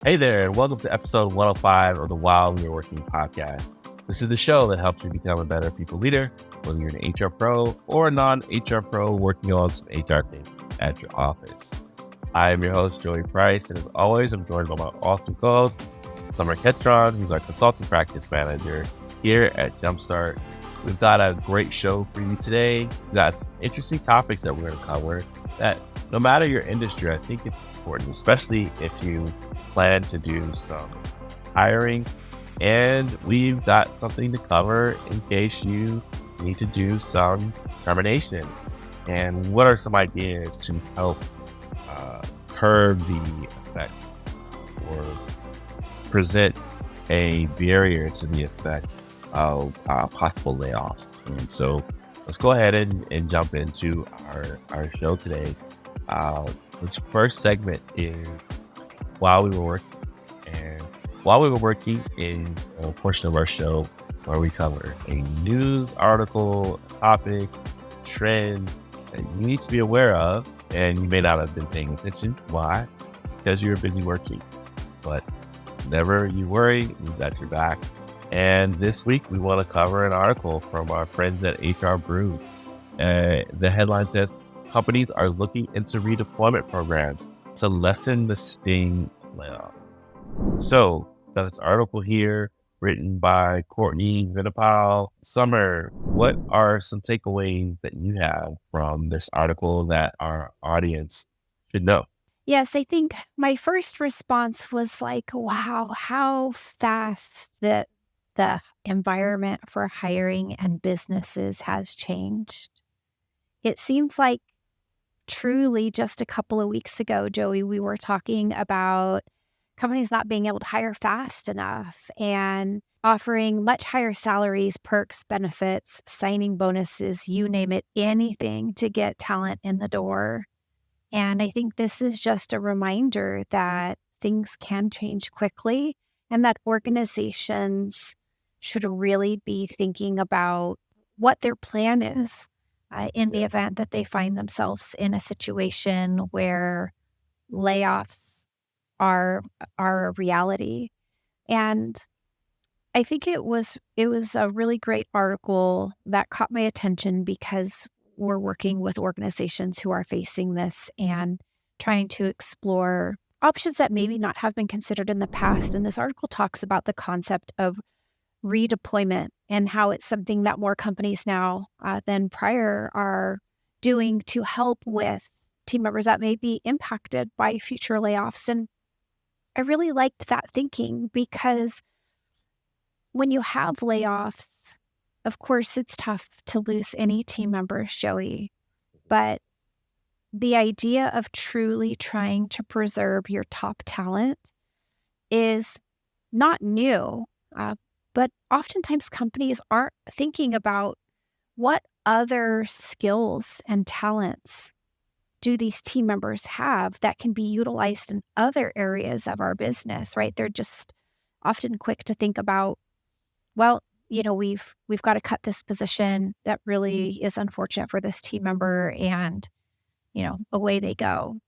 Hey there, and welcome to episode 105 of the While We Were Working podcast. This is the show that helps you become a better people leader, whether you're an HR pro or a non-HR pro working on some HR things at your office. I am your host, Joey Price, and as always, I'm joined by my awesome co-host, Summer Ketron, who's our consulting practice manager here at Jumpstart. We've got a great show for you today. We've got interesting topics that we're going to cover that no matter your industry, I think it's important, especially if you plan to do some hiring. And we've got something to cover in case you need to do some termination. And what are some ideas to help curb the effect or present a barrier to the effect of possible layoffs? And so let's go ahead and jump into our show today. This first segment is While We Were Working. And While We Were Working is a portion of our show where we cover a news article, a topic, trend that you need to be aware of, and you may not have been paying attention. Why? Because you're busy working. But never you worry, we've got your back. And this week we want to cover an article from our friends at HR BREW. The headline says, companies are looking into redeployment programs to lessen the sting of layoffs. So, got this article here written by Courtney Vinipal. Summer, what are some takeaways that you have from this article that our audience should know? Yes, I think my first response was like, wow, how fast the environment for hiring and businesses has changed. It seems like truly just a couple of weeks ago, Joey, we were talking about companies not being able to hire fast enough and offering much higher salaries, perks, benefits, signing bonuses, you name it, anything to get talent in the door. And I think this is just a reminder that things can change quickly and that organizations should really be thinking about what their plan is in the event that they find themselves in a situation where layoffs are a reality. And I think it was a really great article that caught my attention because we're working with organizations who are facing this and trying to explore options that maybe not have been considered in the past. And this article talks about the concept of redeployment and how it's something that more companies now than prior are doing to help with team members that may be impacted by future layoffs. And I really liked that thinking because when you have layoffs, of course, it's tough to lose any team members, Joey, but the idea of truly trying to preserve your top talent is not new, but oftentimes companies aren't thinking about what other skills and talents do these team members have that can be utilized in other areas of our business, right? They're just often quick to think about, well, we've got to cut this position that really is unfortunate for this team member, and away they go.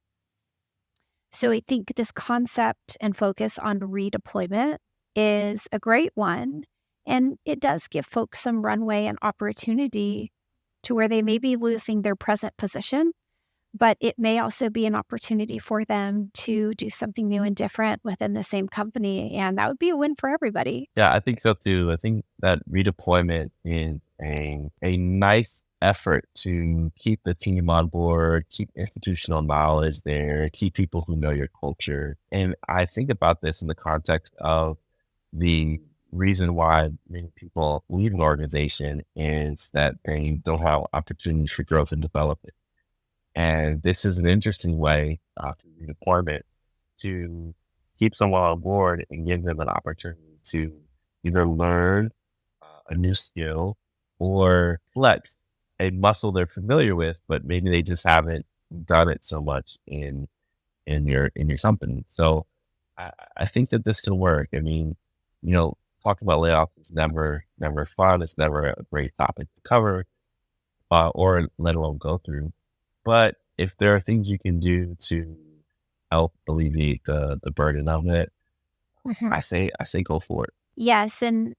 So I think this concept and focus on redeployment is a great one, and it does give folks some runway and opportunity to where they may be losing their present position, but it may also be an opportunity for them to do something new and different within the same company. And that would be a win for everybody. Yeah, I think so too. I think that redeployment is a nice effort to keep the team on board, keep institutional knowledge there, keep people who know your culture. And I think about this in the context of the reason why many people leave an organization is that they don't have opportunities for growth and development. And this is an interesting way through redeployment to keep someone on board and give them an opportunity to either learn a new skill or flex a muscle they're familiar with, but maybe they just haven't done it so much in your company. So I think that this can work. I mean, talking about layoffs is never fun. It's never a great topic to cover or let alone go through. But if there are things you can do to help alleviate the burden of it, Mhm. I say go for it. Yes, and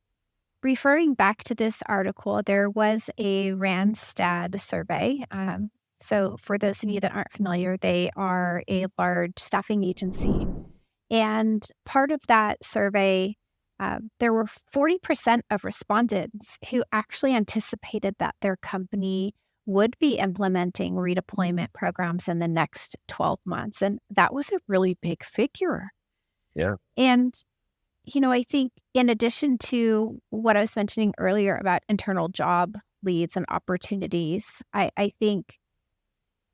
referring back to this article, there was a Randstad survey. So, for those of you that aren't familiar, they are a large staffing agency. And part of that survey, there were 40% of respondents who actually anticipated that their company would be implementing redeployment programs in the next 12 months. And that was a really big figure. Yeah. And I think in addition to what I was mentioning earlier about internal job leads and opportunities, I think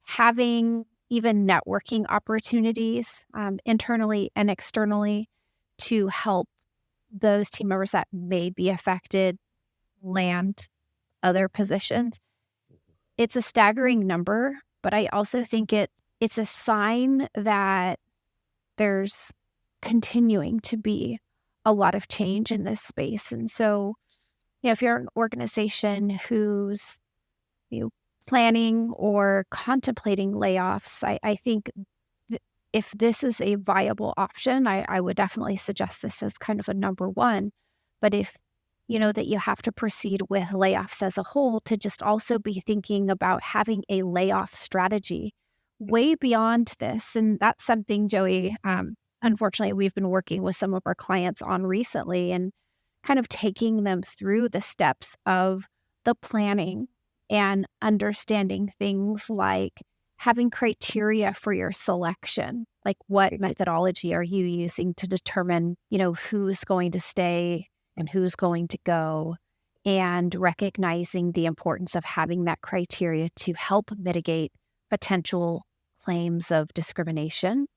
having even networking opportunities internally and externally to help those team members that may be affected land other positions. It's a staggering number, but I also think it's a sign that there's continuing to be a lot of change in this space. And so, if you're an organization who's you know, planning or contemplating layoffs, I think if this is a viable option, I would definitely suggest this as kind of a number one. But if that you have to proceed with layoffs as a whole, to just also be thinking about having a layoff strategy way beyond this. And that's something, Joey, unfortunately, we've been working with some of our clients on recently and kind of taking them through the steps of the planning and understanding things like having criteria for your selection. Like, what methodology are you using to determine, who's going to stay and who's going to go, and recognizing the importance of having that criteria to help mitigate potential claims of discrimination.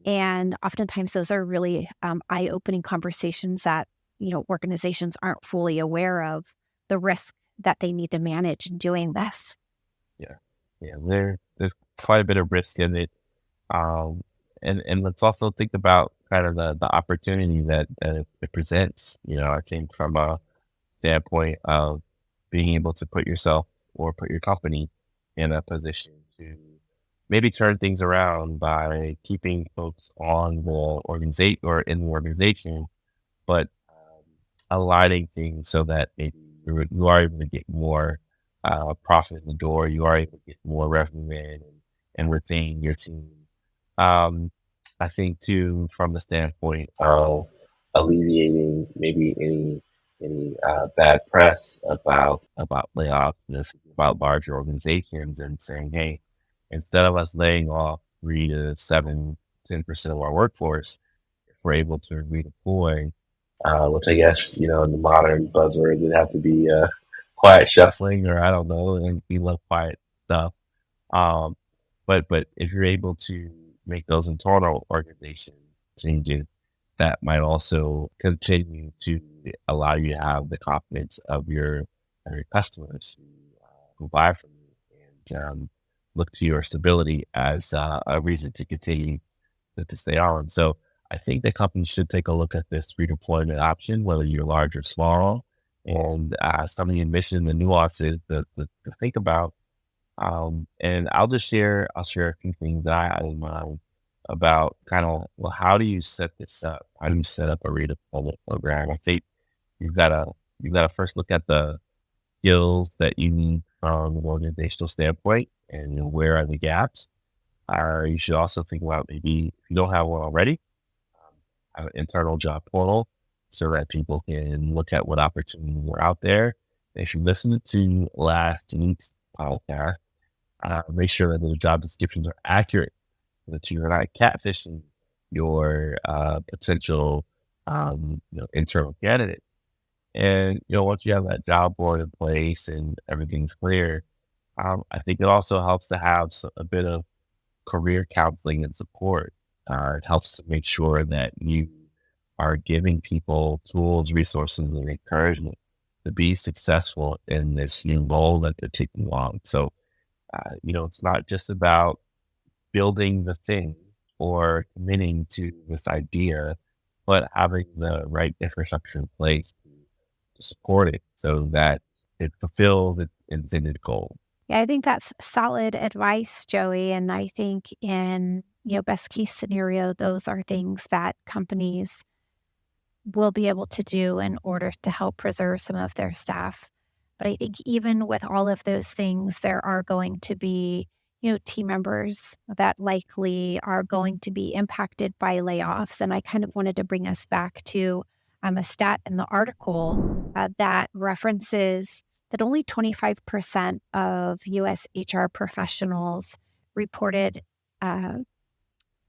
And oftentimes those are really eye-opening conversations that, organizations aren't fully aware of the risk that they need to manage in doing this. Yeah. Yeah. There's quite a bit of risk in it. Um, and let's also think about kind of the opportunity that it presents. I think from a standpoint of being able to put yourself or put your company in a position to maybe turn things around by keeping folks on the organization or in the organization, but aligning things so that maybe you are able to get more profit in the door, you are able to get more revenue in and retain your team. Um, I think too, from the standpoint of alleviating maybe any bad press about layoffs, about larger organizations, and saying, hey, instead of us laying off 3 to 7, 10% of our workforce, if we're able to redeploy, which I guess in the modern buzzwords it'd have to be quiet shuffling, or I don't know, and be left quiet stuff. Um, but if you're able to make those internal organization changes, that might also continue to allow you to have the confidence of your customers who buy from you and look to your stability as a reason to continue to stay on. So I think that companies should take a look at this redeployment option, whether you're large or small, and some of the admission, the nuances to think about. And I'll share a few things that I had in mind about kind of, well, how do you set this up? How do you set up a redeployment program? I think you've got to, you've got to first look at the skills that you need from an organizational standpoint and where are the gaps. You should also think about, maybe if you don't have one already, have an internal job portal so that people can look at what opportunities are out there. If you listen to last week's podcast, make sure that the job descriptions are accurate, so that you're not catfishing your potential internal candidates. And once you have that job board in place and everything's clear, I think it also helps to have a bit of career counseling and support. It helps to make sure that you are giving people tools, resources, and encouragement to be successful in this new role that they're taking on. So, it's not just about building the thing or committing to this idea, but having the right infrastructure in place to support it so that it fulfills its intended goal. Yeah, I think that's solid advice, Joey. And I think in, best case scenario, those are things that companies will be able to do in order to help preserve some of their staff. But I think even with all of those things, there are going to be, team members that likely are going to be impacted by layoffs. And I kind of wanted to bring us back to a stat in the article that references that only 25% of US HR professionals reported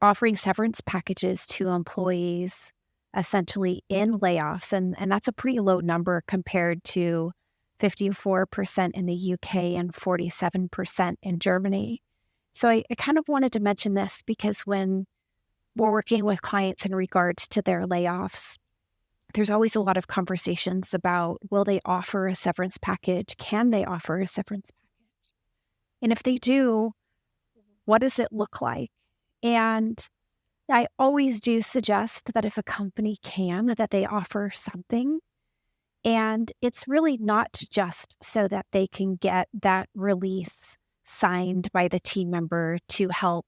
offering severance packages to employees essentially in layoffs. And that's a pretty low number compared to 54% in the UK and 47% in Germany. So I kind of wanted to mention this because when we're working with clients in regards to their layoffs, there's always a lot of conversations about, will they offer a severance package? Can they offer a severance package? And if they do, what does it look like? And I always do suggest that if a company can, that they offer something. And it's really not just so that they can get that release signed by the team member to help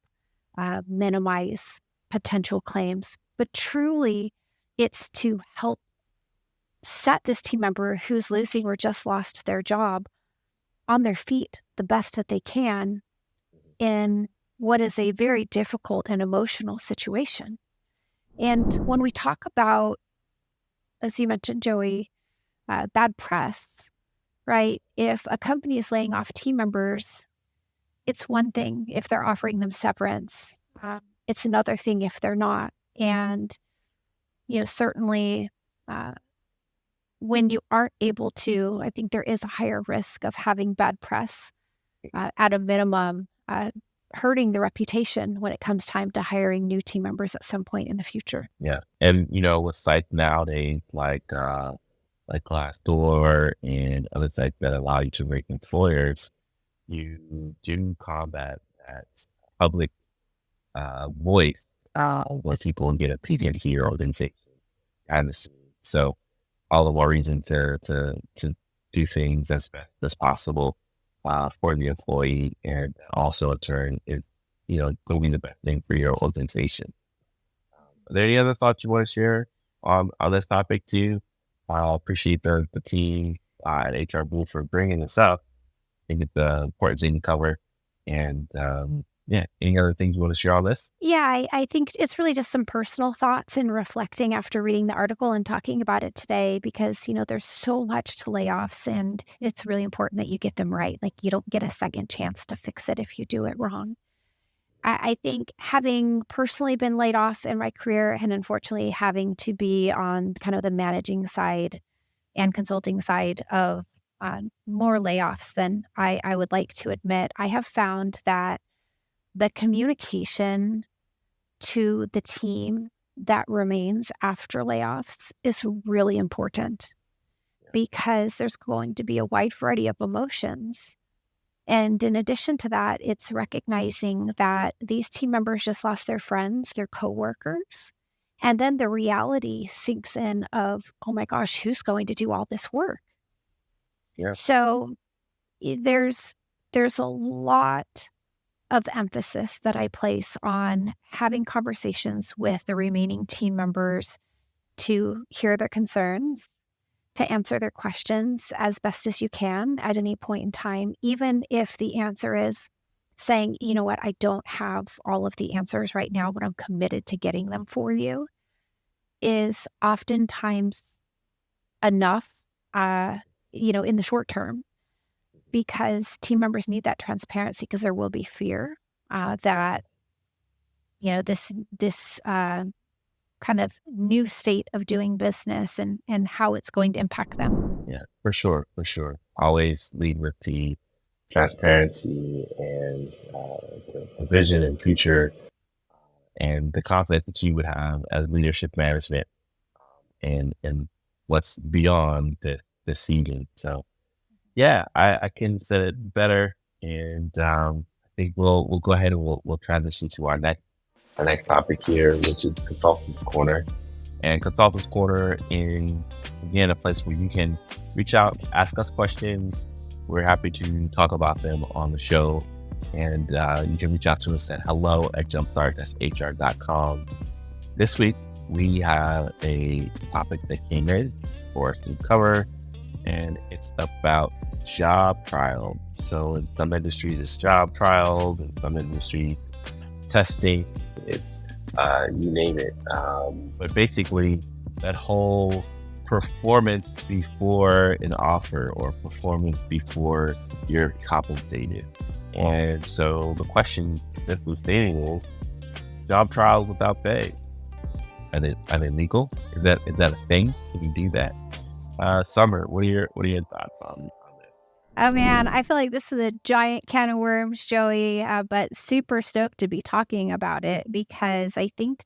minimize potential claims, but truly it's to help set this team member who's losing or just lost their job on their feet the best that they can in what is a very difficult and emotional situation. And when we talk about, as you mentioned, Joey, bad press, right? If a company is laying off team members, it's one thing if they're offering them severance. It's another thing if they're not. And, certainly when you aren't able to, I think there is a higher risk of having bad press at a minimum, hurting the reputation when it comes time to hiring new team members at some point in the future. Yeah. And, with sites nowadays like Glassdoor and other sites that allow you to rate employers, you do combat that public voice where people get opinion to your organization. And so all the more reason to do things as best as possible for the employee, and also in turn is, going to be the best thing for your organization. Are there any other thoughts you want to share on this topic too? I appreciate the team at HR BREW for bringing this up. I think it's an important thing to cover. And any other things you want to share on this? Yeah, I think it's really just some personal thoughts and reflecting after reading the article and talking about it today because, there's so much to layoffs and it's really important that you get them right. Like you don't get a second chance to fix it if you do it wrong. I think having personally been laid off in my career and unfortunately having to be on kind of the managing side and consulting side of more layoffs than I would like to admit, I have found that the communication to the team that remains after layoffs is really important because there's going to be a wide variety of emotions. And in addition to that, it's recognizing that these team members just lost their friends, their coworkers, and then the reality sinks in of, oh my gosh, who's going to do all this work? Yeah. So there's a lot of emphasis that I place on having conversations with the remaining team members to hear their concerns, to answer their questions as best as you can at any point in time, even if the answer is saying, you know what, I don't have all of the answers right now, but I'm committed to getting them for you, is oftentimes enough, in the short term, because team members need that transparency because there will be fear that, this kind of new state of doing business and how it's going to impact them. Yeah, for sure. Always lead with the transparency and the vision and future and the confidence that you would have as leadership management and what's beyond this season. So yeah, I can say it better. And I think we'll go ahead and we'll transition to our next topic here, which is Consultants Corner. And Consultants Corner is, again, a place where you can reach out, ask us questions. We're happy to talk about them on the show. And you can reach out to us at hello@jumpstart.hr.com. This week, we have a topic that came in for us to cover, and it's about job trial. So in some industries, it's job trials, in some industries, testing, it's you name it. But basically, that whole performance before an offer or performance before you're compensated. And so the question, simply stating, is job trials without pay. Are they legal? Is that a thing? Can you do that? Summer, what are your thoughts on this? Oh man, I feel like this is a giant can of worms, Joey, but super stoked to be talking about it because I think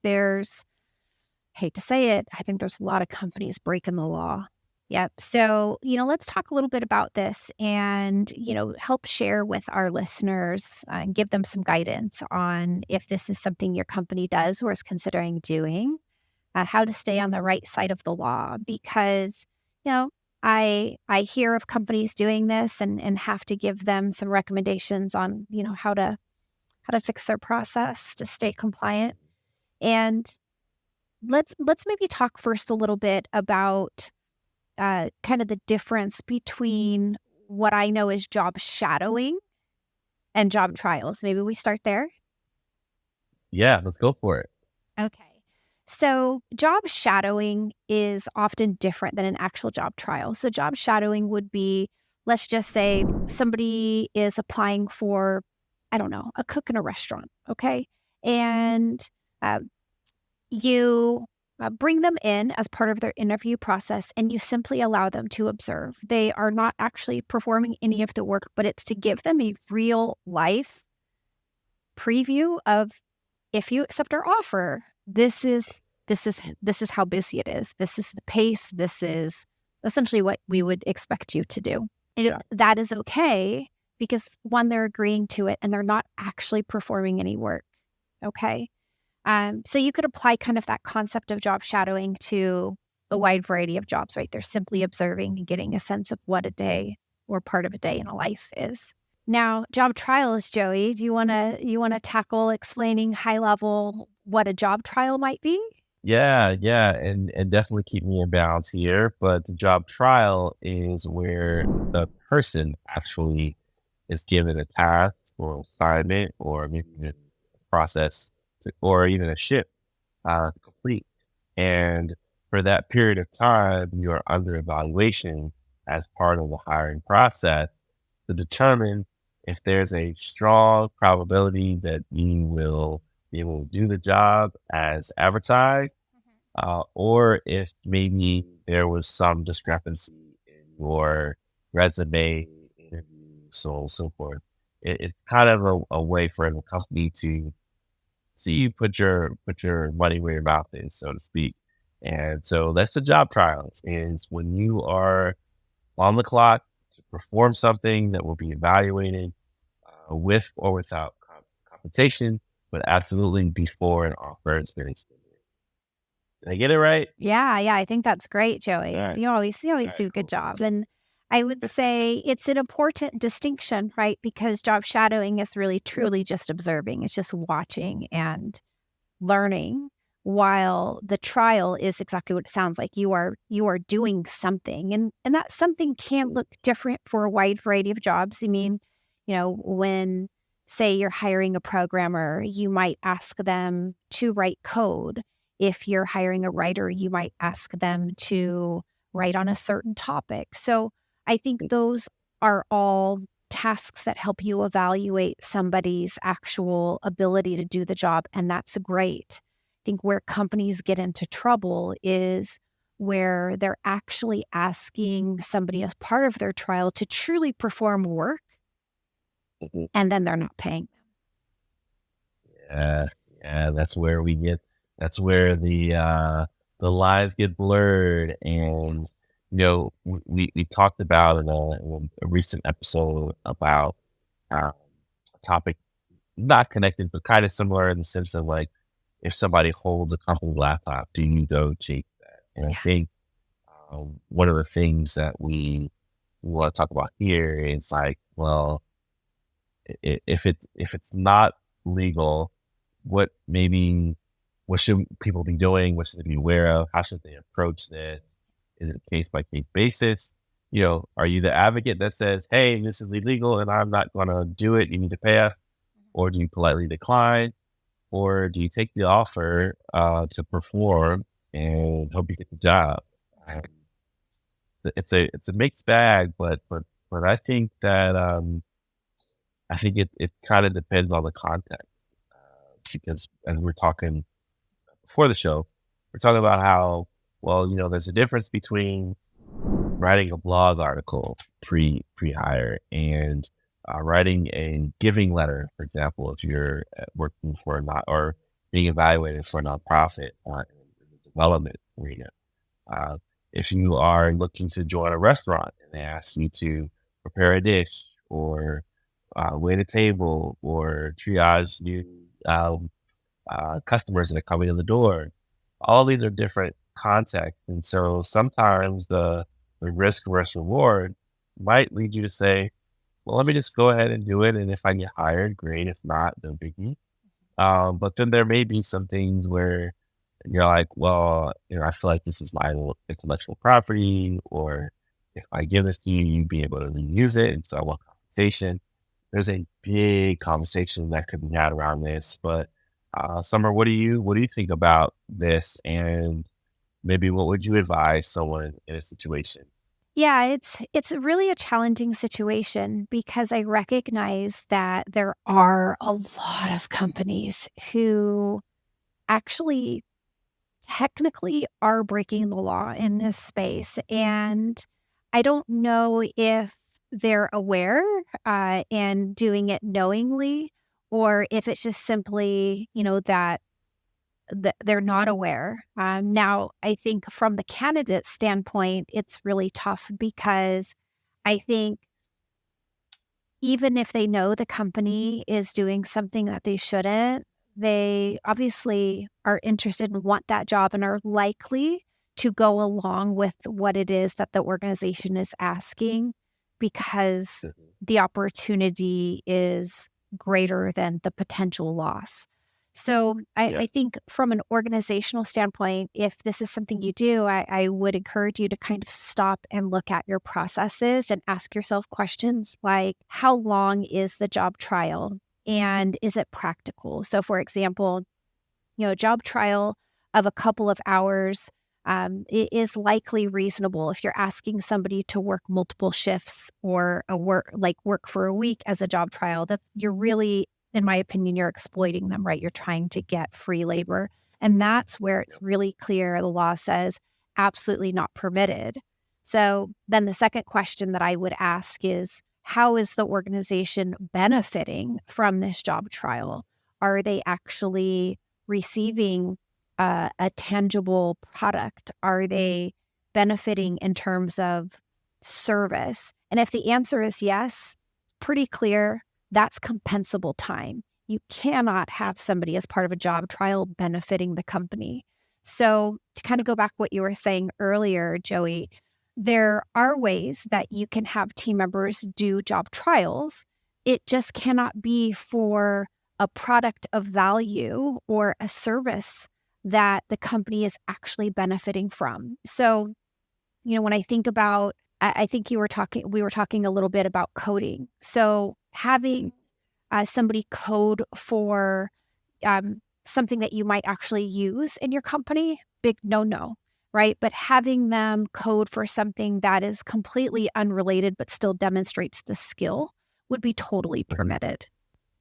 hate to say it, I think there's a lot of companies breaking the law. Yep. So, let's talk a little bit about this and, help share with our listeners and give them some guidance on if this is something your company does or is considering doing, how to stay on the right side of the law. Because, I hear of companies doing this and have to give them some recommendations on, how to fix their process to stay compliant. And let's maybe talk first a little bit about kind of the difference between what I know is job shadowing and job trials. Maybe we start there. Yeah, let's go for it. Okay. So job shadowing is often different than an actual job trial. So job shadowing would be, let's just say somebody is applying for, I don't know, a cook in a restaurant. Okay. And you bring them in as part of their interview process and you simply allow them to observe. They are not actually performing any of the work, but it's to give them a real life preview of, if you accept our offer, this is how busy it is. This is the pace. This is essentially what we would expect you to do. And that is okay because one, they're agreeing to it and they're not actually performing any work. Okay. So you could apply kind of that concept of job shadowing to a wide variety of jobs, right? They're simply observing and getting a sense of what a day or part of a day in a life is. Now, job trials, Joey, do you want to tackle explaining high level what a job trial might be? Yeah, and definitely keep me in balance here. But the job trial is where the person actually is given a task or assignment or maybe even a process or even a shift to complete. And for that period of time, you are under evaluation as part of the hiring process to determine if there's a strong probability that you will be able to do the job as advertised, or if maybe there was some discrepancy in your resume, interview, so on and so forth. It's kind of a way for the company to see you put your money where your mouth is, so to speak. And so that's the job trial, is when you are on the clock to perform something that will be evaluated with or without compensation, but absolutely before an offer has been extended. Did I get it right? Yeah, I think that's great, Joey. All right. You always do a good job. And I would say it's an important distinction, right? Because job shadowing is really truly just observing. It's just watching and learning, while the trial is exactly what it sounds like. You are doing something, and that something can look different for a wide variety of jobs. I mean, when say you're hiring a programmer, you might ask them to write code. If you're hiring a writer, you might ask them to write on a certain topic. So I think those are all tasks that help you evaluate somebody's actual ability to do the job. And that's great. I think where companies get into trouble is where they're actually asking somebody as part of their trial to truly perform work, and then they're not paying them. Yeah, that's where the lines get blurred. And we talked about in a recent episode about a topic not connected, but kind of similar in the sense of like, if somebody holds a company laptop, do you go chase that? And I think one of the things that we want to talk about here is like, well, if it's not legal, what maybe what should people be doing? What should they be aware of? How should they approach this? Is it a case by case basis? Are you the advocate that says, hey, this is illegal and I'm not going to do it. You need to pay us. Or do you politely decline? Or do you take the offer to perform and hope you get the job? Um, it's a mixed bag, but I think that it kind of depends on the context because as we're talking before the show, we're talking about how there's a difference between writing a blog article pre-hire and writing a giving letter, for example, if you're working for a not or being evaluated for a nonprofit in the development arena. Uh, if you are looking to join a restaurant and they ask you to prepare a dish or wait a table or triage new customers that are coming in the door, all these are different contexts. And so sometimes the risk versus reward might lead you to say, well, let me just go ahead and do it. And if I get hired, great. If not, no biggie. But then there may be some things where you're like, well, I feel like this is my intellectual property, or if I give this to you, you'd be able to reuse it. And so I want compensation. There's a big conversation that could be had around this. But Summer, what do you think about this? And maybe what would you advise someone in a situation? Yeah, it's really a challenging situation because I recognize that there are a lot of companies who actually technically are breaking the law in this space. And I don't know if they're aware and doing it knowingly, or if it's just simply, that they're not aware. Now, I think from the candidate standpoint, it's really tough because I think even if they know the company is doing something that they shouldn't, they obviously are interested and want that job and are likely to go along with what it is that the organization is asking because Mhm. the opportunity is greater than the potential loss. So Yeah. I think from an organizational standpoint, if this is something you do, I would encourage you to kind of stop and look at your processes and ask yourself questions like, how long is the job trial? And is it practical? So, for example, a job trial of a couple of hours is likely reasonable if you're asking somebody to work multiple shifts or work for a week as a job trial. That you're really, in my opinion, you're exploiting them, right? You're trying to get free labor, and that's where it's really clear. The law says absolutely not permitted. So then the second question that I would ask is, how is the organization benefiting from this job trial? Are they actually receiving a tangible product? Are they benefiting in terms of service? And if the answer is yes, pretty clear that's compensable time. You cannot have somebody as part of a job trial benefiting the company. So to kind of go back what you were saying earlier, Joey, there are ways that you can have team members do job trials. It just cannot be for a product of value or a service that the company is actually benefiting from. So, when I think about, I think we were talking a little bit about coding. So having somebody code for something that you might actually use in your company, big no, right? But having them code for something that is completely unrelated but still demonstrates the skill would be totally Mhm. permitted.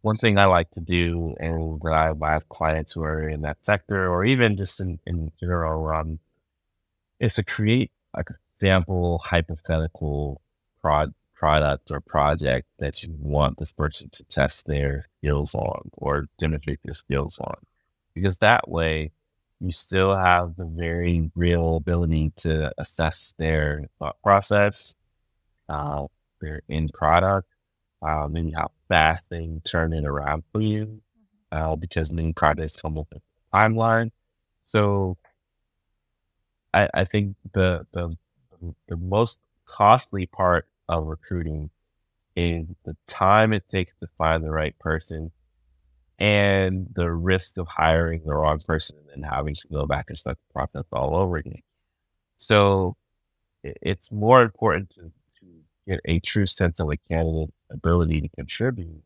One thing I like to do, and that I have clients who are in that sector, or even just in general, is to create like a sample hypothetical product or project that you want this person to test their skills on or demonstrate their skills on. Because that way you still have the very real ability to assess their thought process, uh, their end product, maybe how fast they can turn it around for you, because many projects come with a timeline. So I think the most costly part of recruiting is the time it takes to find the right person and the risk of hiring the wrong person and having to go back and start the process all over again. So it's more important to get a true sense of a candidate's ability to contribute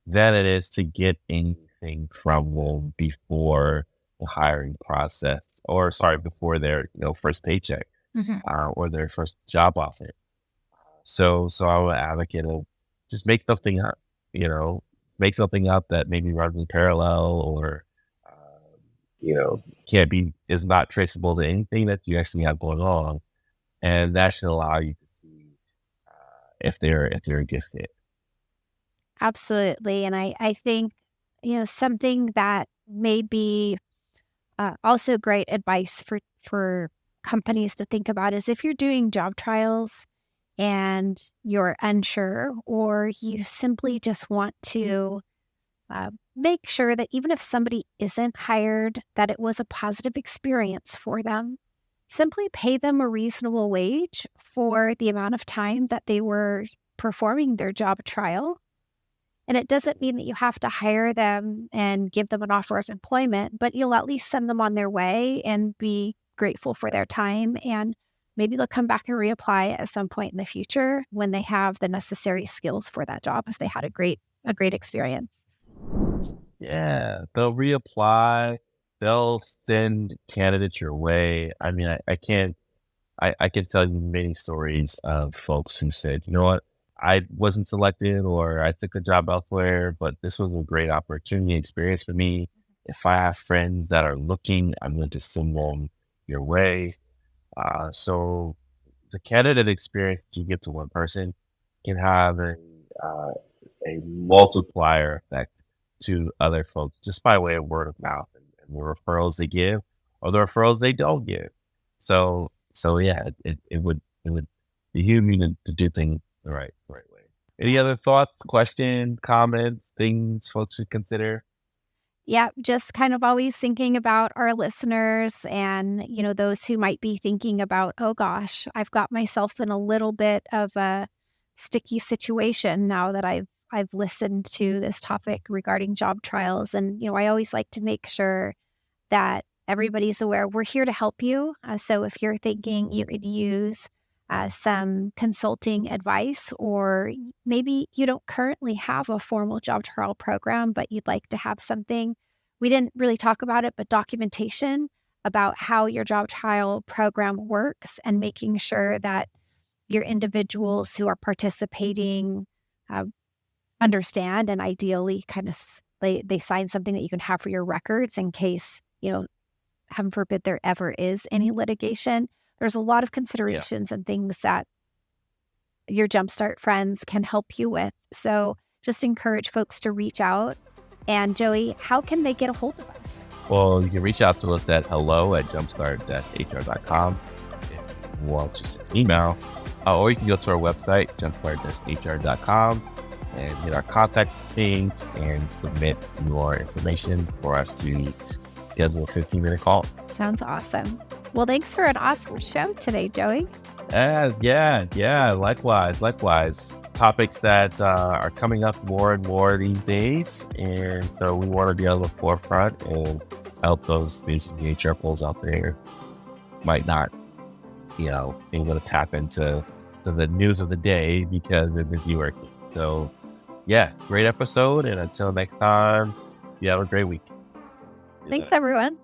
than it is to get anything from them before the hiring process, or before their first paycheck or their first job offer. So I'm an advocate of just make something up, make something up that maybe runs in parallel or is not traceable to anything that you actually have going on, and that should allow you to see if they're a good fit. Absolutely. And I think, something that may be also great advice for companies to think about is if you're doing job trials and you're unsure, or you simply just want to make sure that even if somebody isn't hired, that it was a positive experience for them. Simply pay them a reasonable wage for the amount of time that they were performing their job trial. And it doesn't mean that you have to hire them and give them an offer of employment, but you'll at least send them on their way and be grateful for their time. And maybe they'll come back and reapply at some point in the future when they have the necessary skills for that job, if they had a great experience. Yeah, they'll reapply. They'll send candidates your way. I mean, I can't. I can tell you many stories of folks who said, you know what, I wasn't selected or I took a job elsewhere, but this was a great opportunity experience for me. If I have friends that are looking, I'm going to send them your way. So the candidate experience that you give to one person can have a multiplier effect to other folks just by way of word of mouth and the referrals they give or the referrals they don't give. So yeah, it would behoove you to do things the right way. Any other thoughts, questions, comments, things folks should consider? Yeah, just kind of always thinking about our listeners and, those who might be thinking about, oh gosh, I've got myself in a little bit of a sticky situation now that I've listened to this topic regarding job trials. And, I always like to make sure that everybody's aware we're here to help you. So if you're thinking you could use some consulting advice, or maybe you don't currently have a formal job trial program, but you'd like to have something. We didn't really talk about it, but documentation about how your job trial program works and making sure that your individuals who are participating uh, understand, and ideally kind of they sign something that you can have for your records in case, heaven forbid there ever is any litigation. There's a lot of considerations and things that your Jumpstart friends can help you with. So just encourage folks to reach out. And Joey, how can they get a hold of us? Well, you can reach out to us at hello@jumpstart-hr.com if you want to send an email, or you can go to our website, jumpstart-hr.com, and hit our contact page and submit your information for us to schedule a 15-minute call. Sounds awesome. Well, thanks for an awesome show today, Joey. Yeah. Likewise. Topics that are coming up more and more these days. And so we want to be on the forefront and help those basically HR pros out there might not, able to tap into the news of the day because they're busy working. So yeah, great episode. And until next time, you have a great week. Thanks, everyone.